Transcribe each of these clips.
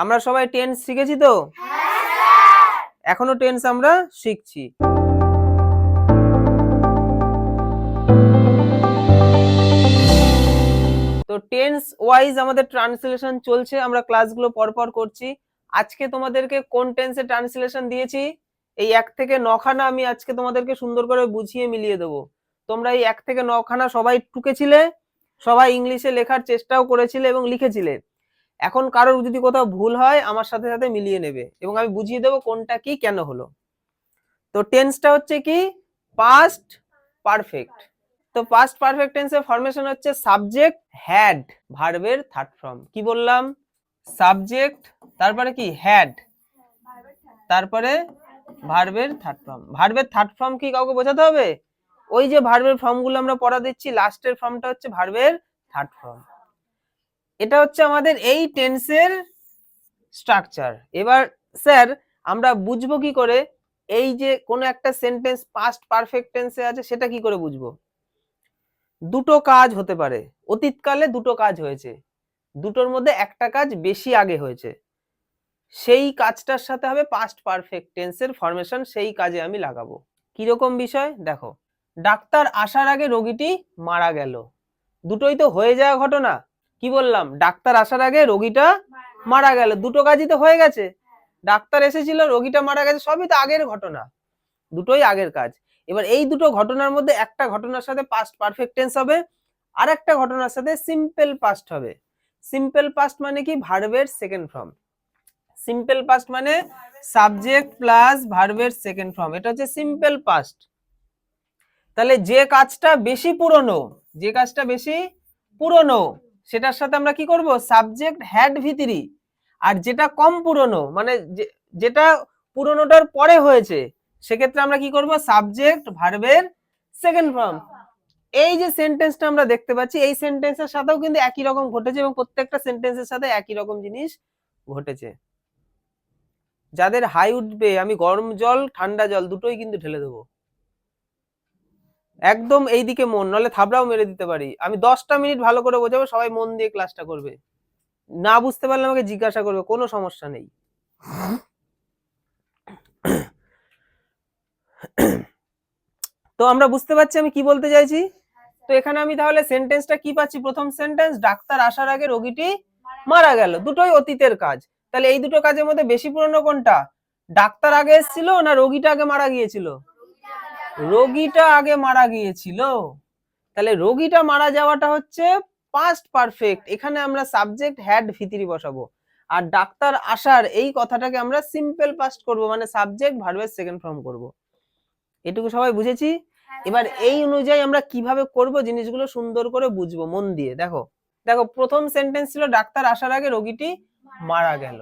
আমরা সবাই টেন্স শিখেছি তো? এখনো টেন্স আমরা শিখছি। তো টেন্স ওয়াইজ আমাদের ট্রান্সলেশন চলছে, আমরা ক্লাসগুলো পরপর করছি। আজকে তোমাদেরকে কোন টেন্সে ট্রান্সলেশন দিয়েছি, এই 1 থেকে 9 খানা আমি আজকে তোমাদেরকে সুন্দর করে বুঝিয়ে মিলিয়ে দেবো। তোমরা এই 1 থেকে 9 খানা সবাই টুকেছিলে, সবাই ইংলিশে লেখার চেষ্টাও করেছিলে এবং লিখেছিলে। এখন কারোর যদি কোথাও ভুল হয় আমার সাথে সাথে মিলিয়ে নেবে এবং আমি বুঝিয়ে দেবো কোনটা কি কেন হলো। তো টেন্সটা হচ্ছে কি পাস্ট পারফেক্ট। তো পাস্ট পারফেক্ট টেন্সের ফরমেশন হচ্ছে সাবজেক্ট হ্যাড ভার্বের থার্ড ফর্ম। কি বললাম? সাবজেক্ট, তারপরে কি হ্যাড, তারপরে ভার্বের থার্ড ফর্ম। ভার্বের থার্ড ফর্ম কি কাউকে বোঝাতে হবে? ওই যে ভার্বের ফর্মগুলো আমরা পড়া দিচ্ছি, লাস্টের ফর্মটা হচ্ছে ভার্বের থার্ড ফর্ম। এটা হচ্ছে আমাদের এই টেন্সের স্ট্রাকচার। এবার স্যার আমরা বুঝবো কি করে এই যে কোন একটা সেন্টেন্স পাস্ট পারফেক্ট টেন্সে আছে সেটা কি করে বুঝবো? দুটো কাজ হতে পারে, অতীতকালে দুটো কাজ হয়েছে, দুটোর মধ্যে একটা কাজ বেশি আগে হয়েছে, সেই কাজটার সাথে হবে পাস্ট পারফেক্ট টেন্সের ফরমেশন, সেই কাজে আমি লাগাবো। কিরকম বিষয় দেখো, ডাক্তার আসার আগে রোগীটি মারা গেল, দুটোই তো হয়ে যাওয়া ঘটনা। কি বললাম? ডাক্তার আসার আগে রোগীটা মারা গেল, দুটো কাজই তো হয়ে গেছে। ডাক্তার এসেছিল, রোগীটা মারা গেছে, সবই তো আগের ঘটনা, দুটোই আগের কাজ। এবার এই দুটো ঘটনার মধ্যে একটা ঘটনার সাথে পাস্ট পারফেক্ট টেন্স হবে, আর একটা ঘটনার সাথে সিম্পল পাস্ট হবে। সিম্পল পাস্ট মানে কি? ভার্বের সেকেন্ড ফর্ম। সিম্পল পাস্ট মানে সাবজেক্ট প্লাস ভার্বের সেকেন্ড ফর্ম, এটা হচ্ছে সিম্পল পাস্ট। তাহলে যে কাজটা বেশি পুরনো, যে কাজটা বেশি পুরনো সেটার সাথে আমরা কি করব? সাবজেক্ট হ্যাড ভিতরি। আর যেটা কম পুরনো মানে যেটা পুরনোটার পরে হয়েছে সেক্ষেত্রে আমরা কি করব? সাবজেক্ট ভার্বের সেকেন্ড ফর্ম। এই যে সেন্টেন্সটা আমরা দেখতে পাচ্ছি, এই সেন্টেন্সের সাথেও কিন্তু একই রকম ঘটেছে এবং প্রত্যেকটা সেন্টেন্সের সাথে একই রকম জিনিস ঘটেছে। যাদের হাই উঠবে আমি গরম জল ঠান্ডা জল দুটোই কিন্তু ঢেলে দেবো, একদম এইদিকে মন, নাহলে থাবড়াও মেরে দিতে পারি। আমি 10টা মিনিট ভালো করে বোঝাবো, সবাই মন দিয়ে ক্লাসটা করবে, না বুঝতে পারলে আমাকে জিজ্ঞাসা করবে, কোনো সমস্যা নেই। তো আমরা বুঝতে পারছি আমি কি বলতে চাইছি? তো এখানে আমি তাহলে সেন্টেন্সটা কি পাচ্ছি? প্রথম সেন্টেন্স, ডাক্তার আসার আগে রোগীটি মারা গেল, দুটোই অতীতের কাজ। তাহলে এই দুটো কাজের মধ্যে বেশি পুরনো কোনটা? ডাক্তার আগে এসেছিল না রোগীটা আগে মারা গিয়েছিল? রোগীটা আগে মারা গিয়েছিল। তাহলে রোগীটা মারা যাওয়াটা হচ্ছে পাস্ট পারফেক্ট, এখানে আমরা সাবজেক্ট হ্যাড ভিতরি বসাবো। আর ডাক্তার আসার এই কথাটাকে আমরা সিম্পল পাস্ট করব, মানে সাবজেক্ট ভার্বের সেকেন্ড ফর্ম করব। এটুকু সবাই বুঝেছি? এবার এই অনুযায়ী আমরা কিভাবে করব জিনিসগুলো সুন্দর করে বুঝবো মন দিয়ে। দেখো দেখো প্রথম সেন্টেন্স ছিল ডাক্তার আসার আগে রোগীটি মারা গেল।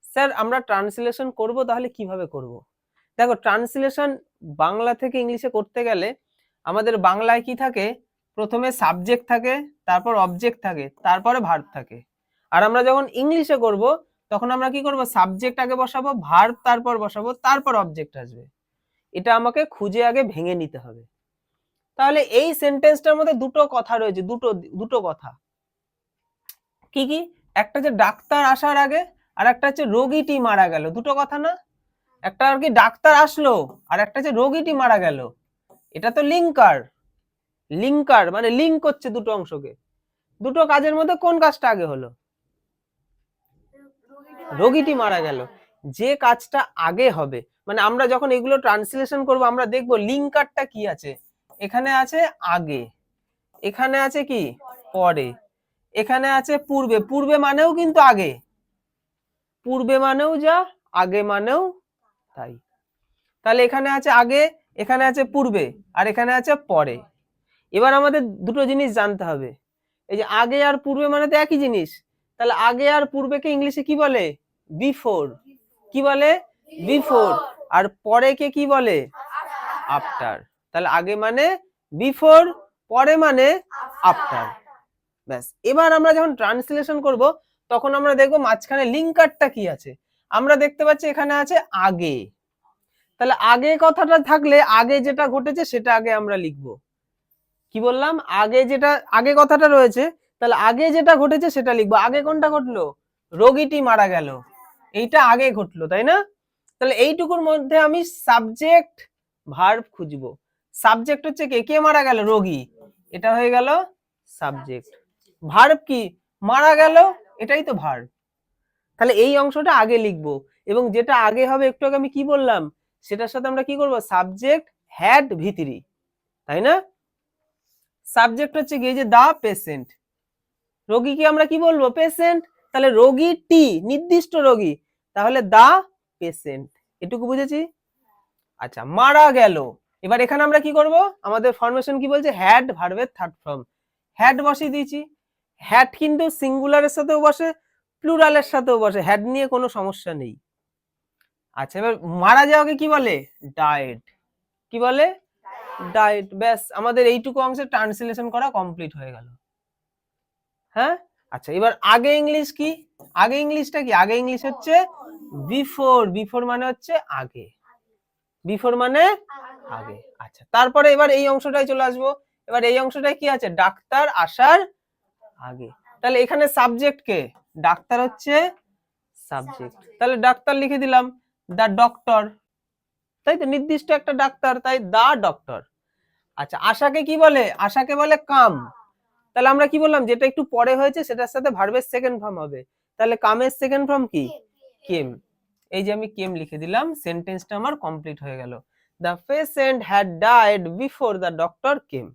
স্যার আমরা ট্রান্সলেশন করব, তাহলে কিভাবে করব? দেখো ট্রান্সলেশন বাংলা থেকে ইংলিশে করতে গেলে আমাদের বাংলায় কি থাকে? প্রথমে সাবজেক্ট থাকে, তারপর অবজেক্ট থাকে, তারপরে ভার্ব থাকে। আর আমরা যখন ইংলিশে করব তখন আমরা কি করব? সাবজেক্ট আগে বসাবো, ভার্ব তারপর বসাবো, তারপর অবজেক্ট আসবে। এটা আমাকে খুঁজে আগে ভেঙে নিতে হবে। তাহলে এই সেন্টেন্সটার মধ্যে দুটো কথা রয়েছে, দুটো কথা। কি কি? একটা যে ডাক্তার আসার আগে, আর একটা হচ্ছে রোগীটি মারা গেল, দুটো কথা না? একটা আর কি ডাক্তার আসলো, আর একটা যে রোগীটি মারা গেল। এটা তো লিঙ্কার, লিঙ্কার মানে লিঙ্ক করছে দুটো অংশকে। দুটো কাজের মধ্যে কোন কাজটা আগে হলো? রোগীটি মারা গেল। যে কাজটা আগে হবে, মানে আমরা যখন এগুলো ট্রান্সলেশন করব আমরা দেখব লিঙ্কারটা কি আছে। এখানে আছে আগে, এখানে আছে কি পরে, এখানে আছে পূর্বে। পূর্বে মানেও কিন্তু আগে, পূর্বে মানেও যা, আগে মানেও তাই। তাহলে এখানে আছে আগে, এখানে আছে পূর্বে, আর এখানে আছে পরে। এবার আমাদের দুটো জিনিস জানতে হবে। এই যে আগে আর পূর্বে মানে তো একই জিনিস, তাহলে আগে আর পূর্বেকে ইংলিশে কি বলে? বিফোর। কি বলে? বিফোর। আর পরেকে কি বলে? আফটার। তাহলে আগে মানে বিফোর, পরে মানে আফটার। ব্যাস। এবার আমরা যখন ট্রান্সলেশন করব তখন আমরা দেখব মাঝখানে লিঙ্কারটা কি আছে। আমরা দেখতে পাচ্ছি এখানে আছে আগে। তাহলে আগে কথাটা থাকলে আগে যেটা ঘটেছে সেটা আগে আমরা লিখব। কি বললাম? আগে যেটা, আগে কথাটা রয়েছে, তাহলে আগে যেটা ঘটেছে সেটা লিখবো। আগে কোনটা ঘটলো? রোগীটি মারা গেল। এইটা আগে ঘটলো, তাই না? তাহলে এইটুকুর মধ্যে আমি সাবজেক্ট ভার্ব খুঁজবো। সাবজেক্ট হচ্ছে কে মারা গেল? রোগী, এটা হয়ে গেল সাবজেক্ট। ভার্ব কি? মারা গেল, এটাই তো ভার্ব। তাহলে এই অংশটা আগে লিখবো, এবং যেটা আগে হবে একটু আগে আমি কি বললাম, সেটার সাথে আমরা কি করব? সাবজেক্ট হ্যাড ভিতরি, তাই না? সাবজেক্ট হচ্ছে কি, যে দা পেশেন্ট, রোগীকে আমরা কি বলবো? পেশেন্ট। তাহলে রোগীটি, নির্দিষ্ট রোগী, তাহলে দা পেশেন্ট। এটুকু বুঝেছি? আচ্ছা, মারা গেল। এবার এখানে আমরা কি করব? আমাদের ফরমেশন কি বলছে? হ্যাড ভার্বের থার্ড ফর্ম, হ্যাড বসিয়ে দিয়েছি। হ্যাড কিন্তু সিঙ্গুলারের সাথেও বসে, প্লুরালের সাথেও বসে, হ্যাড নিয়ে কোনো সমস্যা নেই। আচ্ছা, এবার মারা যাওয়াকে কি বলে? ডায়েড। কি বলে? ডায়েড। ব্যাস, আমাদের এইটুকু অংশে ট্রান্সলেশন করা কমপ্লিট হয়ে গেল। হ্যাঁ, আচ্ছা, এবার আগে ইংলিশ কি? আগে ইংলিশটা কি? আগে ইংলিশ হচ্ছে বিফোর। বিফোর মানে হচ্ছে আগে, বিফোর মানে আগে। আচ্ছা, তারপরে এবার এই অংশটাই চলে আসবো। এবার এই অংশটায় কি আছে? ডাক্তার আসার আগে। তাহলে এখানে সাবজেক্ট কে? ডাক্তার হচ্ছে সাবজেক্ট। তাহলে ডাক্তার লিখে দিলাম, দা ডক্টর, তাই তো, নির্দিষ্ট একটা ডাক্তার, তাই দা ডক্টর। আচ্ছা, আশাকে কি বলে? আশাকে বলে কাম। তাহলে আমরা কি বললাম? যেটা একটু পরে হয়েছে সেটার সাথে ভার্বের সেকেন্ড ফর্ম হবে। তাহলে কামের সেকেন্ড ফর্ম কি? কেম। এই যে আমি কেম লিখে দিলাম, সেন্টেন্সটা আমার কমপ্লিট হয়ে গেল। The patient had died before the doctor came.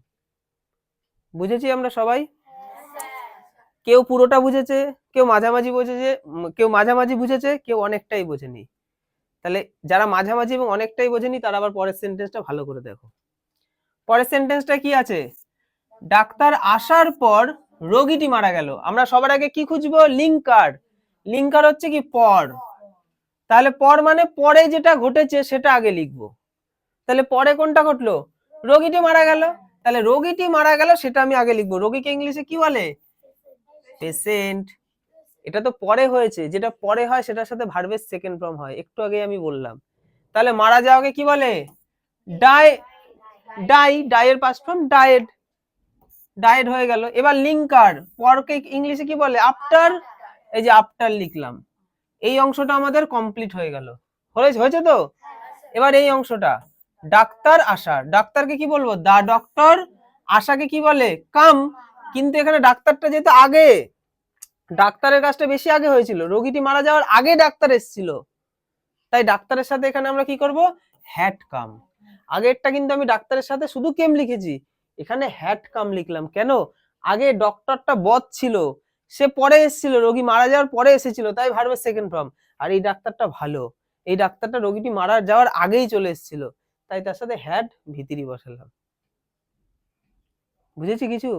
বুঝেছি আমরা সবাই? কেউ পুরোটা বুঝেছে, কেউ মাঝামাঝি বুঝেছে, কেউ মাঝামাঝি বুঝেছে, কেউ অনেকটাই বোঝেনি। তাহলে যারা মাঝামাঝি এবং অনেকটাই বোঝেনি তারা আবার পরের সেন্টেন্সটা ভালো করে দেখো। পরের সেন্টেন্সটা কি আছে? ডাক্তার আসার পর রোগীটি মারা গেল। আমরা সবার আগে কি খুঁজবো? লিঙ্কার। লিঙ্কার হচ্ছে কি? পর। তাহলে পর মানে পরে যেটা ঘটেছে সেটা আগে লিখবো। তাহলে পরে কোনটা ঘটলো? রোগীটি মারা গেল। তাহলে রোগীটি মারা গেল সেটা আমি আগে লিখবো। রোগীকে ইংলিশে কি বলে? পেশেন্ট। এটা তো পরে হয়েছে, যেটা পরে হয় সেটার সাথে ভার্বের সেকেন্ড ফর্ম হয়, একটু আগে আমি বললাম। তাহলে মারা যাওয়াকে কি বলে? ডাই। ডাই, ডাইয়ের পাস্ট ফর্ম ডায়েড। ডায়েড হয়ে গেল। এবার লিঙ্কার, পরকে ইংলিশে কি বলে? আফটার। এই যে আফটার লিখলাম। এই অংশটা আমাদের কমপ্লিট হয়ে গেল। হয়েছে তো? এবার এই অংশটা, ডাক্তার আসার, ডাক্তারকে কি বলবো? দা ডক্টর। আশাকে কি বলে? কাম। কিন্তু এখানে ডাক্তারটা যেহেতু আগে, ডাক্তারের কাজটা বেশি আগে হয়েছিল, রোগীটি মারা যাওয়ার আগে ডাক্তার এসেছিল, তাই ডাক্তারের সাথে এখানে আমরা কি করব? Had come. আগেরটা কিন্তু আমি ডাক্তারের সাথে শুধু কেম লিখেছি, এখানে হ্যাড কাম লিখলাম। কেন? আগে ডক্টরটা বদ ছিল, সে পরে এসেছিল, রোগী মারা যাওয়ার পরে এসেছিল, তাই ভার্বের সেকেন্ড ফর্ম। আর এই ডাক্তারটা ভালো, এই ডাক্তারটা রোগীটি মারা যাওয়ার আগেই চলে এসেছিল, তাই তার সাথে হ্যাড ভিতরি বসালাম। বুঝেছি কিছু?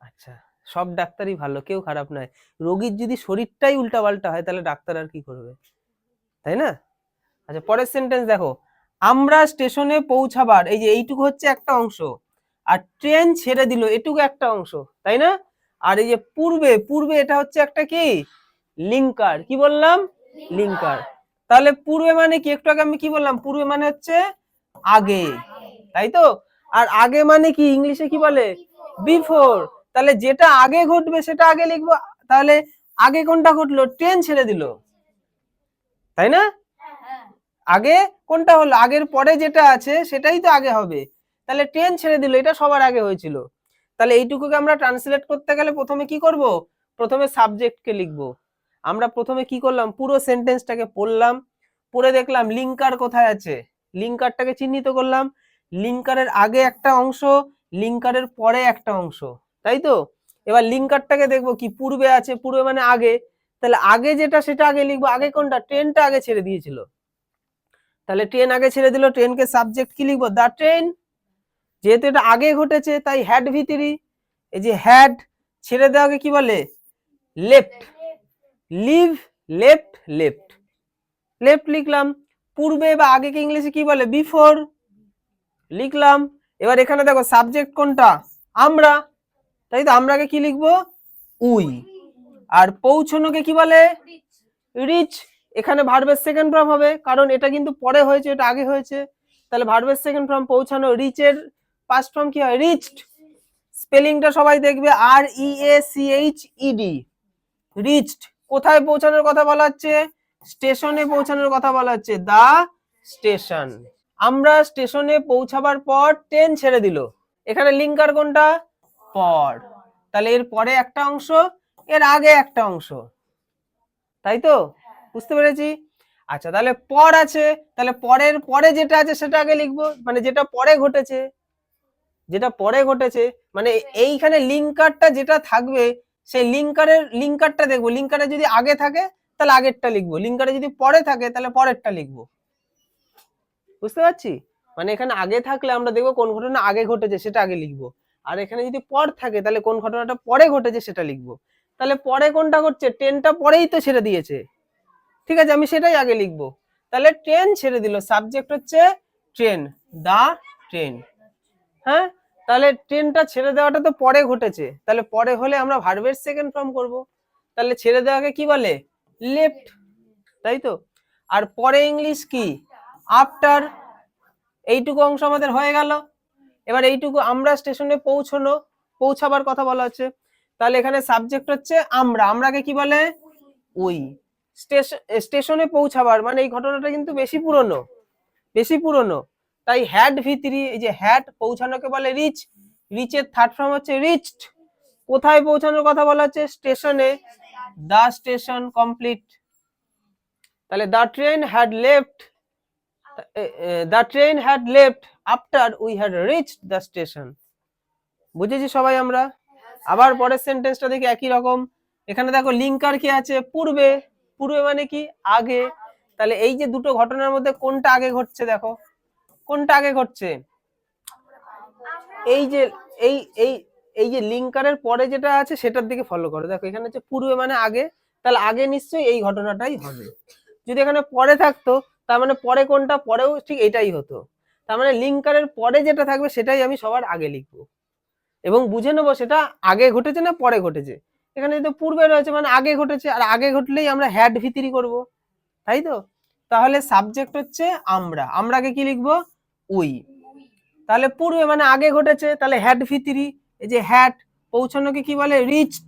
আচ্ছা, সব ডাক্তারই ভালো, কেউ খারাপ নয়। রোগীর যদি শরীরটাই উল্টাপাল্টা হয় তাহলে ডাক্তার আর কি করবে, তাই না? আচ্ছা, পরের সেন্টেন্স দেখো, আমরা স্টেশনে পৌঁছাবার, এই যে এইটুকু হচ্ছে একটা অংশ, আর ট্রেন ছেড়ে দিল এটুকু একটা অংশ, তাই না? আর এই যে পূর্বে, পূর্বে এটা হচ্ছে একটা কি? লিঙ্কার। কি বললাম? লিঙ্কার। তাহলে পূর্বে মানে কি? একটু আগে আমি কি বললাম? পূর্বে মানে হচ্ছে আগে, তাই তো? আর আগে মানে কি? ইংলিশে কি বলে? বিফোর। তাহলে যেটা আগে ঘটবে সেটা আগে লিখবো। তাহলে আগে কোনটা ঘটলো? ট্রেন ছেড়ে দিল, তাই না? আগে কোনটা হলো? আগের পরে যেটা আছে সেটাই তো আগে হবে। তাহলে ট্রেন ছেড়ে দিল, এটা সবার আগে হয়েছিল। তাহলে এইটুকুকে আমরা ট্রান্সলেট করতে গেলে প্রথমে কি করব? প্রথমে সাবজেক্টকে লিখব। আমরা প্রথমে কি করলাম? পুরো সেন্টেন্সটাকে পড়লাম, পড়ে দেখলাম লিঙ্কার কোথায় আছে, লিঙ্কারটাকে চিহ্নিত করলাম। লিঙ্কারের আগে একটা অংশ, লিঙ্কারের পরে একটা অংশ, তাই তো? এবার লিঙ্কারটাকে দেখবো কি? পূর্বে আছে, পূর্বে মানে আগে। তাহলে আগে যেটা সেটা আগে লিখবো। আগে কোনটা? ট্রেনটা আগে ছেড়ে দিয়েছিল, তাহলে ট্রেন আগে ছেড়ে দিল, ট্রেনকে সাবজেক্ট কি লিখবো? The train. যেহেতু এটা আগে ঘটেছে তাই হ্যাড ভিতরি। এই যে হ্যাড, ছেড়ে দেওয়াকে কি বলে? Left. Leave, left, left. Left লিখলাম। পূর্বে বা আগেকে ইংলিশে কি বলে? বিফোর লিখলাম। এবার এখানে দেখো সাবজেক্ট কোনটা? আমরা, তাই তো? আমরাকে কি লিখবো? উই। আর পৌঁছানোকে কি বলে? রিচ। এখানে ভার্বের সেকেন্ড ফর্ম হবে, কারণ এটা কিন্তু পরে হয়েছে, এটা আগে হয়েছে। তাহলে ভার্বের সেকেন্ড ফর্ম পৌঁছানো। রিচের ফার্স্ট ফর্ম কি হয়? রিচড। স্পেলিংটা সবাই দেখবে, R E A C H E D, reached. কোথায় পৌঁছানোর কথা বলা হচ্ছে? স্টেশনে পৌঁছানোর কথা বলা হচ্ছে, দা স্টেশন। আমরা স্টেশনে পৌঁছাবার পর ট্রেন ছেড়ে দিল। এখানে লিঙ্কার কোনটা? পর। তাহলে এর পরে একটা অংশ, এর আগে একটা অংশ, তাই তো? বুঝতে পেরেছি? আচ্ছা, তাহলে পর আছে, তাহলে পরের পরে যেটা আছে সেটা আগে লিখবো, মানে যেটা পরে ঘটেছে, যেটা পরে ঘটেছে, মানে এইখানে লিঙ্কারটা যেটা থাকবে সেই লিঙ্কারটা দেখবো। লিঙ্কারে যদি আগে থাকে তাহলে আগেরটা লিখবো, লিঙ্কারে যদি পরে থাকে তাহলে পরেরটা লিখবো। বুঝতে পারছি? মানে এখানে আগে থাকলে আমরা দেখবো কোন ঘটনা আগে ঘটেছে সেটা আগে লিখবো, আর এখানে যদি পর থাকে তাহলে কোন ঘটনাটা পরে ঘটেছে সেটা লিখবো। তাহলে পরে কোনটা ঘটছে? ট্রেনটা পরেই তো ছেড়ে দিয়েছে, ঠিক আছে, আমি সেটাই আগে লিখবো। তাহলে ট্রেন ছেড়ে দিল, সাবজেক্ট হচ্ছে ট্রেন, দা ট্রেন। হ্যাঁ, তাহলে ট্রেনটা ছেড়ে দেওয়াটা তো পরে ঘটেছে, তাহলে পরে হলে আমরা ভার্বের সেকেন্ড ফর্ম করব। তাহলে ছেড়ে দেওয়াকে কি বলে? লেফট, তাই তো? আর পরে ইংলিশ কি? আফটার। এইটুকু অংশ আমাদের হয়ে গেল। এবার এইটুকু, আমরা স্টেশনে পৌঁছাবার কথা বলা হচ্ছে, তাহলে এখানে সাবজেক্ট হচ্ছে আমরা, আমরাকে কি বলে? উই। স্টেশনে পৌঁছাবার মানে এই ঘটনাটা কিন্তু বেশি পুরনো, তাই হ্যাড ভিতরি, এই যে হ্যাড, পৌঁছানোকে বলে রিচ, রিচের থার্ড ফর্ম হচ্ছে রিচড। কোথায় পৌঁছানোর কথা বলা হচ্ছে? স্টেশনে, দা স্টেশন কমপ্লিট। তাহলে the train had left after we had reached the station. বুঝেছি সবাই আমরা? আবার পরের সেন্টেন্সটা দেখি একই রকম। এখানে দেখো লিঙ্কার কি আছে? পূর্বে। পূর্বে মানে কি? আগে। তাহলে এই যে দুটো ঘটনার মধ্যে কোনটা আগে ঘটছে? দেখো কোনটা আগে ঘটছে। এই যে এই এই এই যে লিঙ্কারের পরে যেটা আছে সেটার দিকে ফলো করো। দেখো এখানে হচ্ছে পূর্বে মানে আগে, তাহলে আগে নিশ্চয়ই এই ঘটনাটাই হবে। যদি এখানে পরে থাকতো তার মানে পরে কোনটা? পরেও ঠিক এটাই হতো। তার মানে লিঙ্কারের পরে যেটা থাকবে সেটাই আমি সবার আগে লিখবো এবং বুঝে নেবো সেটা আগে ঘটেছে না পরে ঘটেছে। এখানে যদি পূর্বে রয়েছে মানে আগে ঘটেছে, আর আগে ঘটলেই আমরা হ্যাড ভিতরি করব, তাই তো? তাহলে সাবজেক্ট হচ্ছে আমরা, আমরাকে কি লিখবো? উই। তাহলে পূর্বে মানে আগে ঘটেছে, তাহলে হ্যাড ভিতরি, এই যে হ্যাড, পৌঁছানোকে কি বলে? রিচড।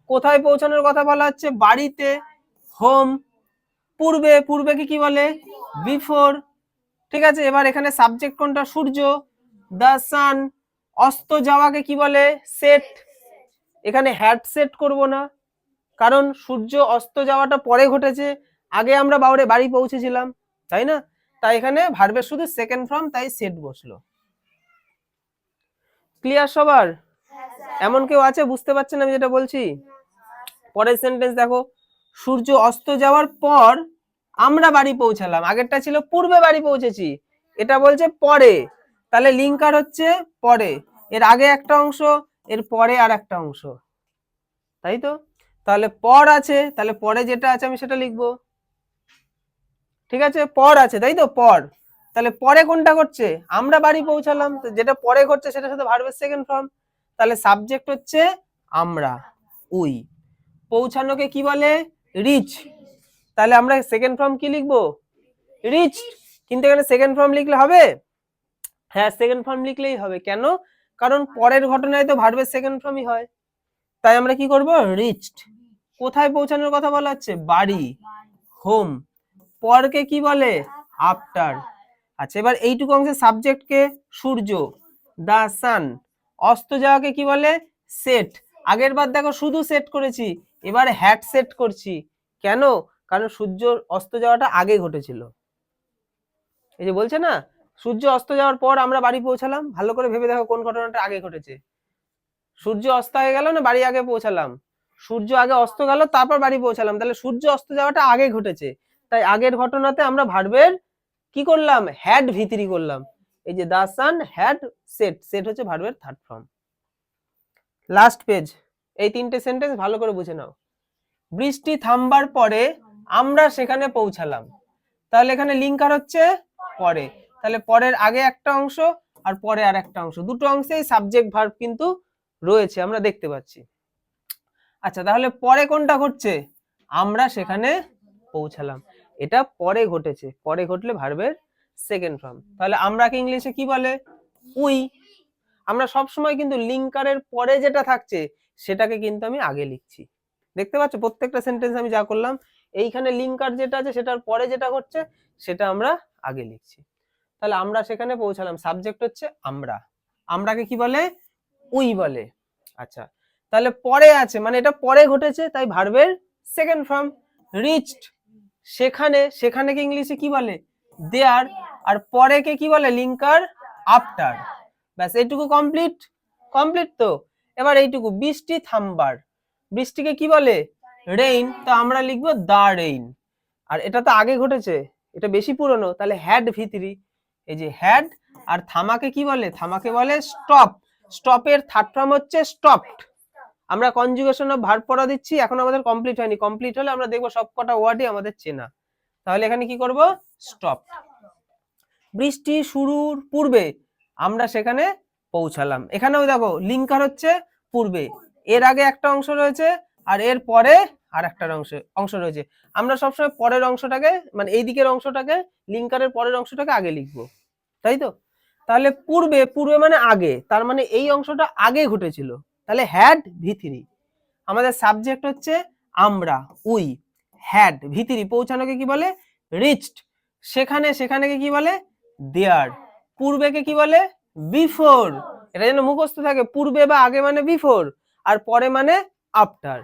কোথায় পৌঁছানোর কথা বলা হচ্ছে? বাড়িতে, হোম। পূর্বে, পূর্বেকে কি বলে? বিফোর। ঠিক আছে, এবার এখানে সাবজেক্ট কোনটা? সূর্য, দ্য সান। অস্ত যাওয়াকে কি বলে? সেট। এখানে হ্যাড সেট করব না, কারণ সূর্য অস্ত যাওয়াটা পরে ঘটেছে, আগে আমরা বাড়ি পৌঁছেছিলাম, তাই না? তাই এখানে ভার্বের শুধু সেকেন্ড ফর্ম, তাই সেট বসলো। ক্লিয়ার সবার? এমন কেউ আছে বুঝতে পারছেন আমি যেটা বলছি? পরের সেন্টেন্স দেখো, সূর্য অস্ত যাওয়ার পর আমরা বাড়ি পৌঁছালাম। আগেরটা ছিল পূর্বে বাড়ি পৌঁছেছি, এটা বলছে পরে, তাহলে লিঙ্কার হচ্ছে পরে, এর আগে একটা অংশ, এর পরে আর একটা অংশ, তাই তো? তাহলে পর আছে, তাহলে পরে যেটা আছে আমি সেটা লিখবো, ঠিক আছে? পর আছে, তাই তো? পর, তাহলে পরে কোনটা ঘটছে? আমরা বাড়ি পৌঁছালাম, তো যেটা পরে ঘটছে সেটার সাথে ভার্বের সেকেন্ড ফর্ম, তাহলে সাবজেক্ট হচ্ছে আমরা, উই। পৌঁছানোকে কি বলে? রিচ। তাহলে আমরা সেকেন্ড ফর্ম কি লিখবো? রিচ। কিন্তু এখানে সেকেন্ড ফর্ম লিখলে হবে? হ্যাঁ, সেকেন্ড ফর্ম লিখলেই হবে। কেন? কারণ পরের ঘটনায় তো ভার্বের সেকেন্ড ফর্মই হয়, তাই আমরা কি করব? রিচড। কোথায় পৌঁছানোর কথা বলা হচ্ছে? বাড়ি, হোম। পরকে কি বলে? আফটার। আচ্ছা, এবার এইটুকু অংশের সাবজেক্টকে সূর্য, দা সান। অস্ত যাওয়াকে কি বলে? সেট। আগের বার দেখো শুধু সেট করেছি, এবার হ্যাড সেট করছি। কেন? কারণ সূর্য অস্ত যাওয়াটা আগে ঘটেছিল। এই যে বলছে না, সূর্য অস্ত যাওয়ার পর আমরা বাড়ি পৌঁছালাম, ভালো করে ভেবে দেখো কোন ঘটনাটা আগে ঘটেছে। সূর্য অস্ত হয়ে গেল না বাড়ি আগে পৌঁছালাম? সূর্য আগে অস্ত গেল তারপর বাড়ি পৌঁছালাম, তাহলে সূর্য অস্ত যাওয়াটা আগে ঘটেছে, তাই আগের ঘটনাতে আমরা ভার্বের কি করলাম? হ্যাড ভিতরি করলাম। এই যে দা সান হ্যাড সেট, সেট হচ্ছে ভার্বের থার্ড ফর্ম। লাস্ট পেজ, এই তিনটে সেন্টেন্স ভালো করে বুঝে নাও। বৃষ্টি থামবার পরে আমরা সেখানে পৌঁছালাম, তাহলে এখানে লিঙ্কার হচ্ছে পরে, তাহলে পরের আগে একটা অংশ আর পরে আর একটা অংশ, দুটো অংশেই সাবজেক্ট ভার্ব কিন্তু রয়েছে, আমরা দেখতে পাচ্ছি। আচ্ছা, তাহলে পরে কোনটা ঘটছে? আমরা সেখানে পৌঁছালাম, এটা পরে ঘটেছে, পরে ঘটলে ভার্বের সেকেন্ড ফর্ম। তাহলে আমরাকে ইংলিশে কি বলে? উই। আমরা সব সময় কিন্তু লিঙ্কারের পরে যেটা থাকছে সেটাকে কিন্তু আমি আগে লিখছি, দেখতে পাচ্ছ প্রত্যেকটা সেন্টেন্স আমি যা করলাম, এইখানে লিঙ্কার যেটা আছে সেটার পরে যেটা ঘটছে সেটা আমরা আগে লিখছি। তাহলে আমরা সেখানে পৌঁছালাম, সাবজেক্ট হচ্ছে আমরা, আমরাকে কি বলে, উই বলে। আচ্ছা, তাহলে পরে আছে মানে এটা পরে ঘটেছে, তাই ভার্বের সেকেন্ড ফর্ম রিচড। সেখানে, সেখানেকে ইংলিশে কি বলে, দেয়ার, আর পরেকে কি বলে, লিঙ্কার আফটার। ব্যাস এইটুকু কমপ্লিট, কমপ্লিট তো। এবার এইটুকু, বৃষ্টি থামবার, বৃষ্টিকে কি বলে, রেইন, তো আমরা লিখবো দা রেইন। আর এটা তো আগে ঘটেছে, এটা বেশি পুরনো, তাহলে হ্যাড ভিতরি, এই যে হ্যাড, আর থামাকে কি বলে, থামাকে বলে স্টপ। স্টপের থার্ড ফর্ম হচ্ছে স্টপড। আমরা কনজুগেশন অফ ভার্ব পড়া দিচ্ছি, এখন আমাদের কমপ্লিট হয়নি, কমপ্লিট হলে আমরা দেখবো সবকটা ওয়ার্ডই আমাদের চেনা। তাহলে এখানে কি করব, স্টপ। বৃষ্টি শুরুর পূর্বে আমরা সেখানে পৌঁছালাম, এখানেও দেখো লিঙ্কার হচ্ছে পূর্বে, এর আগে একটা অংশ রয়েছে আর এর পরে আর একটা অংশ রয়েছে। আমরা সবসময় পরের অংশটাকে, মানে এই দিকের অংশটাকে, লিঙ্কারের পরের অংশটাকে আগে লিখবো, তাই তো। তাহলে পূর্বে, পূর্বে মানে আগে, তার মানে এই অংশটা আগে ঘটেছিল, তাহলে হ্যাড ভিতরি। আমাদের সাবজেক্ট হচ্ছে আমরা, উই। হ্যাড ভিতরি, পৌঁছানোকে কি বলে, রিচড। সেখানে, সেখানেকে কি বলে, দেয়ার। পূর্বেকে কি বলে, বিফোর। এটা যেন মুখস্থ থাকে, পূর্বে বা আগে মানে বিফোর, আর পরে মানে আফটার।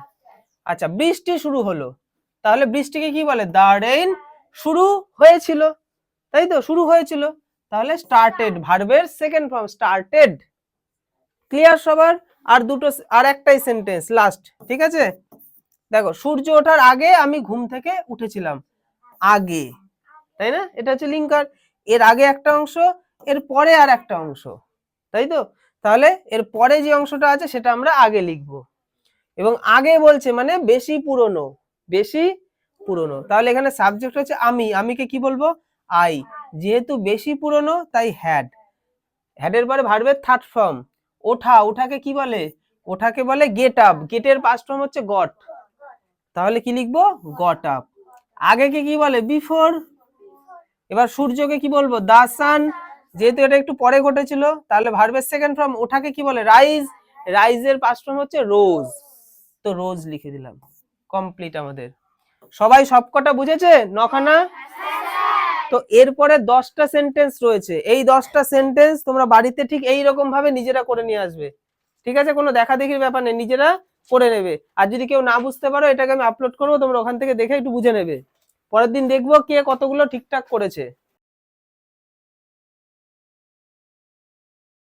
আচ্ছা, বৃষ্টি শুরু হলো, তাহলে বৃষ্টিকে কি বলে, দা রেইন, শুরু হয়েছিল, তাই তো, শুরু হয়েছিল, তাহলে স্টার্টেড, ভার্বের সেকেন্ড ফর্ম স্টার্টেড। ক্লিয়ার সবার? আর দুটো, আর একটাই সেন্টেন্স লাস্ট, ঠিক আছে। দেখো, সূর্য ওঠার আগে আমি ঘুম থেকে উঠেছিলাম, আগে, তাই না, এটা হচ্ছে লিঙ্কার। এর আগে একটা অংশ, এর পরে আর একটা অংশ, তাই তো। তাহলে এর পরে যে অংশটা আছে সেটা আমরা আগে লিখবো, এবং আগে বলছে মানে বেশি পুরনো, বেশি পুরনো। তাহলে এখানে সাবজেক্ট হচ্ছে আমি, আমিকে কি বলবো, আই। যেহেতু বেশি পুরনো তাই হ্যাড। হ্যাডের পরে ভার্বের থার্ড ফর্ম ওঠা, ওঠাকে কি বলে, ওঠাকে বলে গেট আপ, গেটের পাস্ট ফর্ম হচ্ছে গট, তাহলে কি লিখবো, গট আপ। আগেকে কি বলে, বিফোর। এবার সূর্যকে কি বলবো, দা সান, যেহেতু এটা একটু পরে ঘটেছিল, তাহলে ভার্বের সেকেন্ড ফর্ম ওঠাকে কি বলে, রাইজ, রাইজের পাস্ট ফর্ম হচ্ছে রোজ, তো রোজ লিখে দিলাম। কমপ্লিট আমাদের। সবাই সবকটা বুঝেছে, নখানা? তো এরপরে 10টা সেন্টেন্স রয়েছে, এই 10টা সেন্টেন্স তোমরা বাড়িতে ঠিক এই রকম ভাবে নিজেরা করে নিয়ে আসবে, ঠিক আছে, কোনো দেখা দেখির ব্যাপার নেই, নিজেরা করে নেবে। আর যদি কেউ না বুঝতে পারো, এটাকে আমি আপলোড করবো, তোমরা ওখান থেকে দেখে একটু বুঝে নেবে, পরের দিন দেখবো কে কতগুলো ঠিকঠাক করেছে।